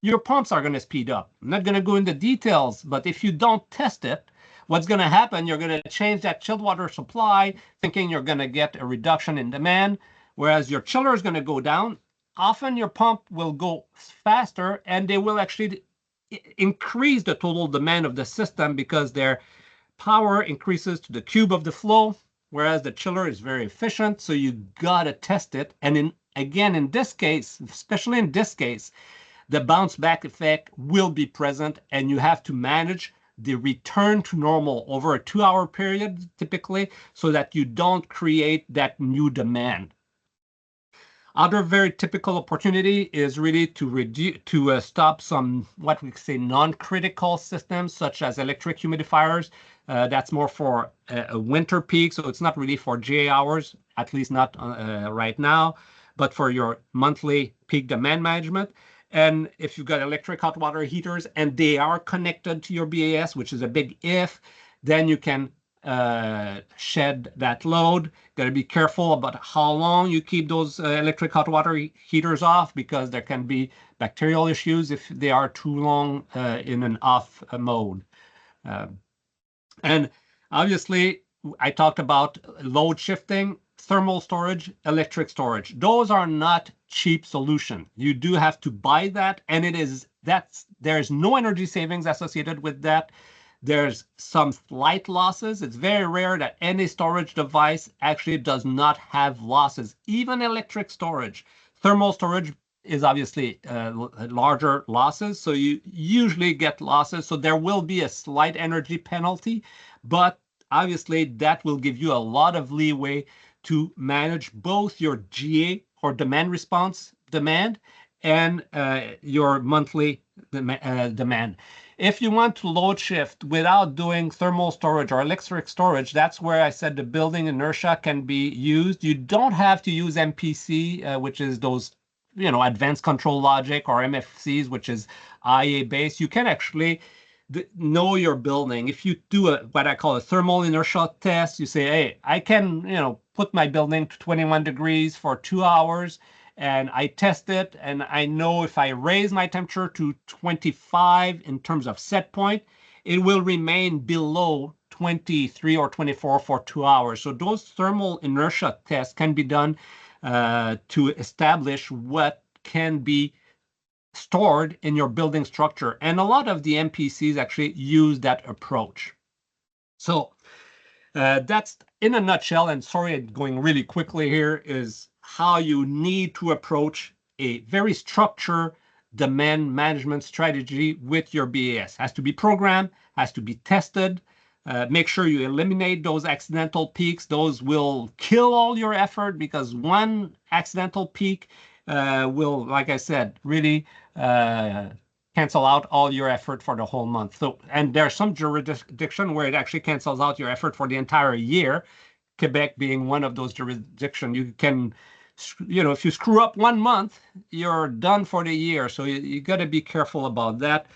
your pumps are going to speed up. I'm not going to go into details, but if you don't test it, what's going to happen, you're going to change that chilled water supply, thinking you're going to get a reduction in demand, whereas your chiller is going to go down. Often your pump will go faster, and they will actually increase the total demand of the system because their power increases to the cube of the flow, whereas the chiller is very efficient. So you got to test it. And again, in this case, especially in this case, the bounce back effect will be present, and you have to manage the return to normal over a 2-hour period, typically, so that you don't create that new demand. Other very typical opportunity is really to stop some, what we say, non-critical systems, such as electric humidifiers. That's more for a winter peak, so it's not really for GA hours, at least not right now, but for your monthly peak demand management. And if you've got electric hot water heaters and they are connected to your BAS, which is a big if, then you can shed that load. Got to be careful about how long you keep those electric hot water heaters off, because there can be bacterial issues if they are too long in an off mode. And obviously, I talked about load shifting, thermal storage, electric storage. Those are not cheap solution. You do have to buy that, and there's no energy savings associated with that. There's some slight losses. It's very rare that any storage device actually does not have losses, even electric storage. Thermal storage is obviously larger losses, so you usually get losses. So there will be a slight energy penalty, but obviously that will give you a lot of leeway to manage both your GA or demand response demand and your monthly demand. If you want to load shift without doing thermal storage or electric storage, that's where I said the building inertia can be used. You don't have to use MPC, which is those advanced control logic, or MFCs, which is IA based. You can actually know your building. If you do what I call a thermal inertia test, you say, hey, I can put my building to 21 degrees for 2 hours, and I test it, and I know if I raise my temperature to 25 in terms of set point, it will remain below 23 or 24 for 2 hours. So those thermal inertia tests can be done to establish what can be stored in your building structure. And a lot of the MPCs actually use that approach. So that's in a nutshell, and sorry, I'm going really quickly here, is how you need to approach a very structured demand management strategy with your BAS. Has to be programmed, has to be tested. Make sure you eliminate those accidental peaks. Those will kill all your effort, because one accidental peak will, like I said, really cancel out all your effort for the whole month. So, and there's some jurisdiction where it actually cancels out your effort for the entire year. Quebec being one of those jurisdictions. You can, if you screw up 1 month, you're done for the year. So you got to be careful about that.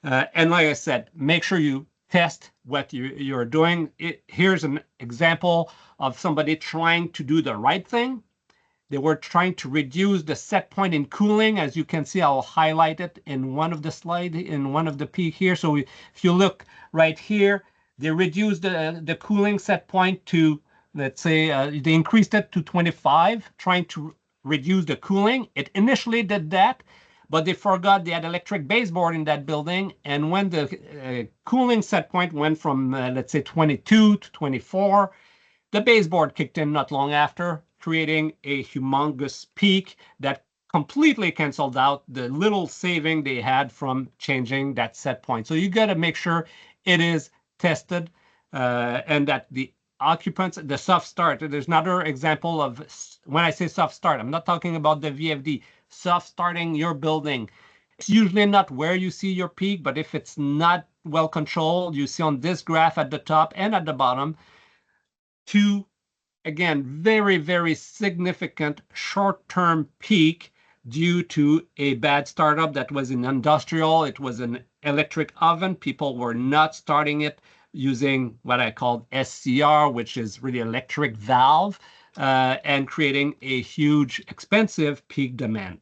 And like I said, make sure you test what you're doing. Here's an example of somebody trying to do the right thing. They were trying to reduce the set point in cooling. As you can see, I'll highlight it in one of the slides, in one of the peak here. So if you look right here, they reduced the cooling set point to, let's say, they increased it to 25, trying to reduce the cooling. It initially did that, but they forgot they had electric baseboard in that building. And when the cooling set point went from, let's say, 22 to 24, the baseboard kicked in not long after, creating a humongous peak that completely canceled out the little saving they had from changing that set point. So you got to make sure it is tested and that the occupants, the soft start, there's another example of, when I say soft start, I'm not talking about the VFD, soft starting your building. It's usually not where you see your peak, but if it's not well controlled, you see on this graph at the top and at the bottom, two, again, very, very significant short-term peak due to a bad startup that was in industrial. It was an electric oven. People were not starting it using what I called SCR, which is really electric valve, and creating a huge, expensive peak demand.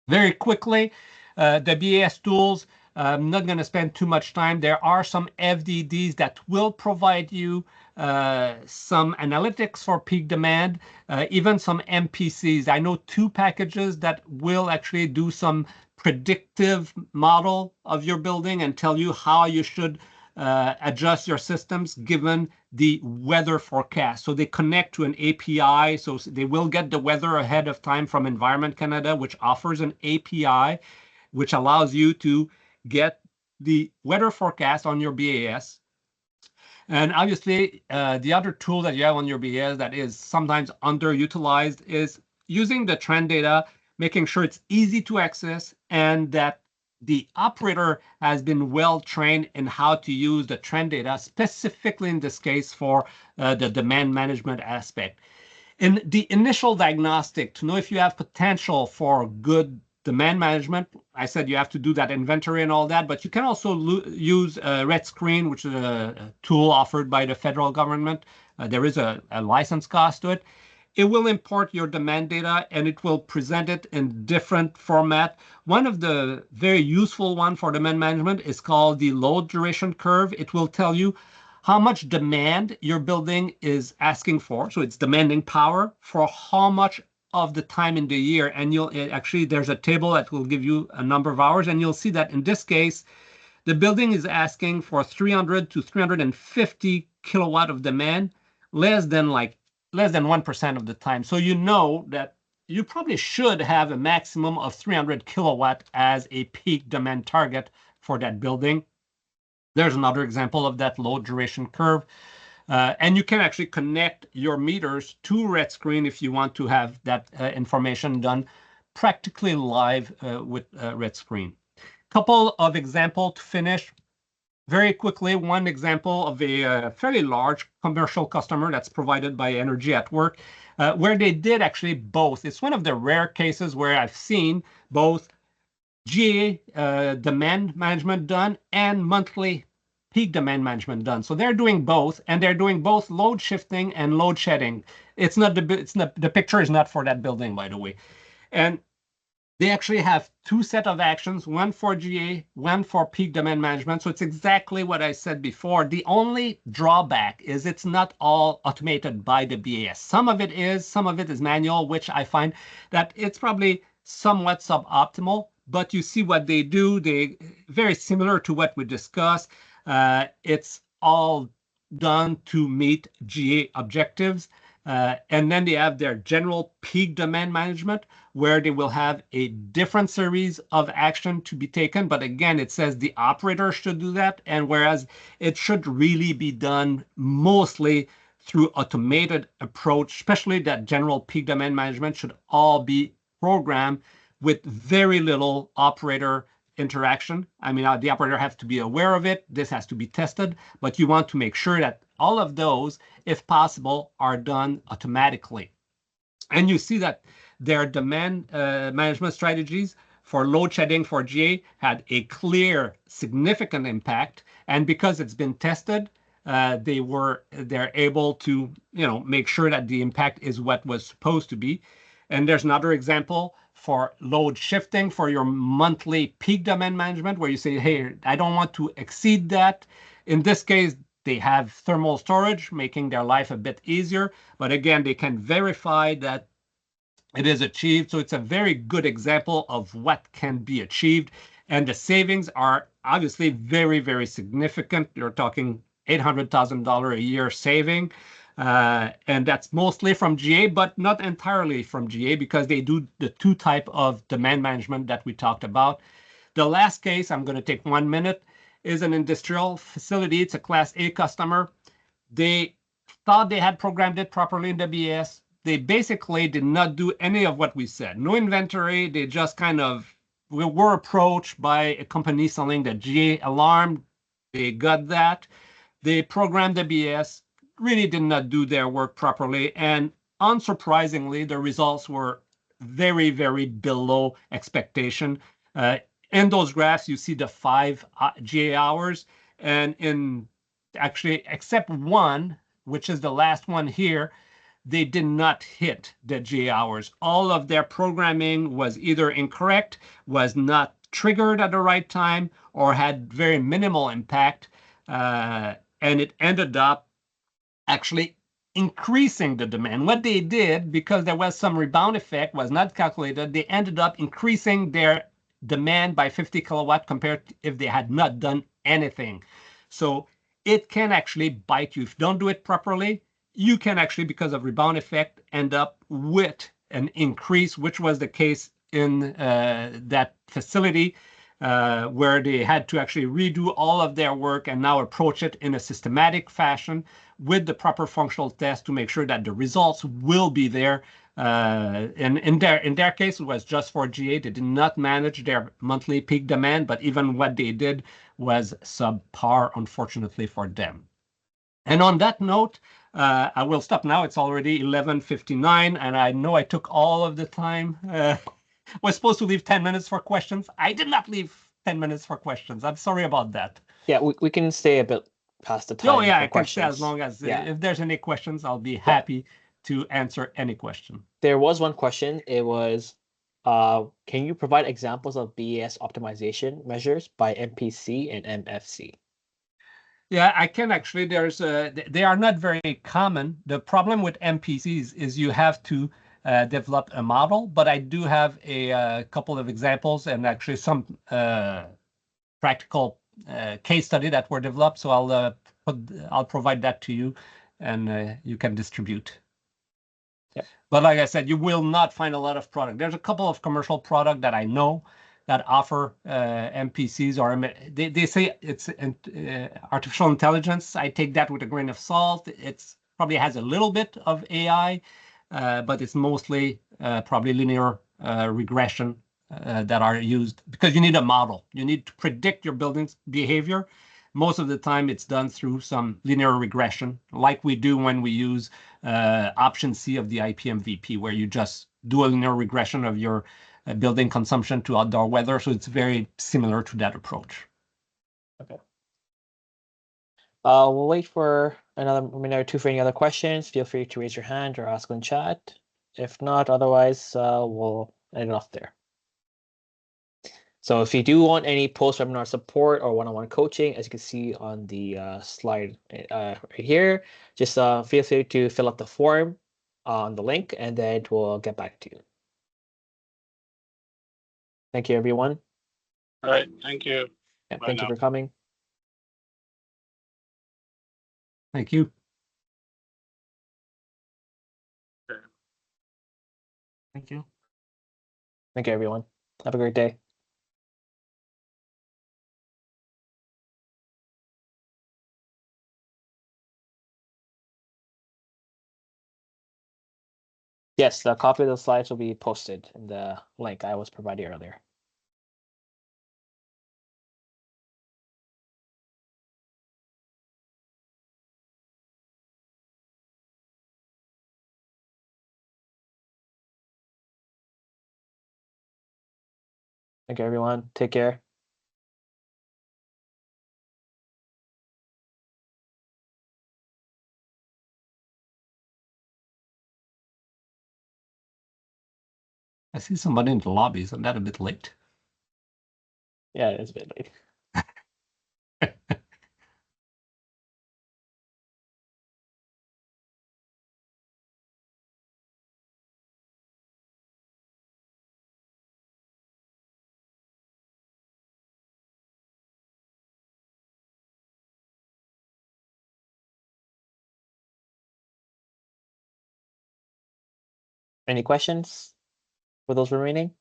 Very quickly, the BAS tools, I'm not going to spend too much time. There are some FDDs that will provide you some analytics for peak demand, even some MPCs. I know 2 packages that will actually do some predictive model of your building and tell you how you should adjust your systems given the weather forecast. So they connect to an API, so they will get the weather ahead of time from Environment Canada, which offers an API, which allows you to get the weather forecast on your BAS. And obviously, the other tool that you have on your BAS that is sometimes underutilized is using the trend data, making sure it's easy to access, and that the operator has been well trained in how to use the trend data, specifically in this case for the demand management aspect. In the initial diagnostic, to know if you have potential for good demand management, I said you have to do that inventory and all that, but you can also use Red Screen, which is a tool offered by the federal government. There is a license cost to it. It will import your demand data and it will present it in different format. One of the very useful one for demand management is called the load duration curve. It will tell you how much demand your building is asking for. So it's demanding power for how much of the time in the year. And you'll actually, there's a table that will give you a number of hours. And you'll see that in this case, the building is asking for 300 to 350 kilowatt of demand, less than 1% of the time. So you know that you probably should have a maximum of 300 kilowatt as a peak demand target for that building. There's another example of that load duration curve. And you can actually connect your meters to Red Screen if you want to have that information done practically live with Red Screen. Couple of examples to finish. Very quickly, one example of a fairly large commercial customer that's provided by Energy at Work, where they did actually both. It's one of the rare cases where I've seen both GA demand management done and monthly peak demand management done. So they're doing both, and they're doing both load shifting and load shedding. The picture is not for that building, by the way. And they actually have two sets of actions, one for GA, one for peak demand management. So it's exactly what I said before. The only drawback is it's not all automated by the BAS. Some of it is manual, which I find that it's probably somewhat suboptimal, but you see what they do. They very similar to what we discussed. It's all done to meet GA objectives. And then they have their general peak demand management, where they will have a different series of action to be taken. But again, it says the operator should do that. And whereas it should really be done mostly through automated approach, especially that general peak demand management should all be programmed with very little operator interaction. I mean, the operator has to be aware of it. This has to be tested, but you want to make sure that all of those, if possible, are done automatically. And you see that their demand management strategies for load shedding for GA had a clear, significant impact. And because it's been tested, they're able to make sure that the impact is what was supposed to be. And there's another example for load shifting for your monthly peak demand management, where you say, hey, I don't want to exceed that. In this case, they have thermal storage, making their life a bit easier. But again, they can verify that it is achieved. So it's a very good example of what can be achieved. And the savings are obviously very, very significant. You're talking $800,000 a year saving. And that's mostly from GA, but not entirely from GA, because they do the two type of demand management that we talked about. The last case, I'm going to take 1 minute, is an industrial facility. It's a Class A customer. They thought they had programmed it properly in the BS. They basically did not do any of what we said. No inventory. They just we were approached by a company selling the GA alarm. They got that. They programmed the BS. Really did not do their work properly. And unsurprisingly, the results were very, very below expectation. In those graphs, you see the 5 GA hours. And actually, except one, which is the last one here, they did not hit the GA hours. All of their programming was either incorrect, was not triggered at the right time, or had very minimal impact. And it ended up actually increasing the demand. What they did, because there was some rebound effect, was not calculated. They ended up increasing their demand by 50 kilowatt compared to if they had not done anything. So it can actually bite you. If you don't do it properly, you can actually, because of rebound effect, end up with an increase, which was the case in that facility, where they had to actually redo all of their work and now approach it in a systematic fashion with the proper functional test to make sure that the results will be there. And in their case, it was just for GA. They did not manage their monthly peak demand, but even what they did was subpar, unfortunately, for them. And on that note, I will stop now. It's already 11:59, and I know I took all of the time. was supposed to leave 10 minutes for questions. I did not leave 10 minutes for questions. I'm sorry about that. Yeah, we can stay a bit past the time Oh, yeah, for I can stay as questions. long as Yeah. if there's any questions, I'll be happy to answer any question. There was one question. It was, can you provide examples of BAS optimization measures by MPC and MFC? Yeah, I can actually. They are not very common. The problem with MPCs is you have to develop a model, but I do have a couple of examples and actually some practical case study that were developed. So I'll provide that to you, and you can distribute. Yep. But like I said, you will not find a lot of product. There's a couple of commercial product that I know that offer MPCs, or they say it's artificial intelligence. I take that with a grain of salt. It's probably has a little bit of AI, but it's mostly probably linear regression that are used because you need a model. You need to predict your building's behavior. Most of the time, it's done through some linear regression, like we do when we use option C of the IPMVP, where you just do a linear regression of your building consumption to outdoor weather. So it's very similar to that approach. Okay. We'll wait for another minute or two for any other questions. Feel free to raise your hand or ask in chat. If not, otherwise, we'll end it off there. So if you do want any post-webinar support or one-on-one coaching, as you can see on the slide right here, just feel free to fill out the form on the link, and then we'll get back to you. Thank you, everyone. All right, thank you. Yeah, Bye thank you now. for coming. Thank you. Thank you. Thank you, everyone. Have a great day. Yes, the copy of the slides will be posted in the link I was providing earlier. Thank you, everyone. Take care. I see somebody in the lobby. Isn't that a bit late? Yeah, it's a bit late. Any questions for those remaining?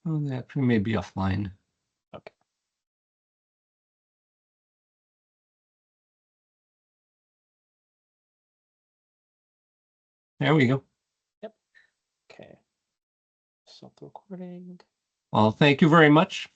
Oh, they actually may be offline. Okay. There we go. Yep. Okay. Stop the recording. Well, thank you very much.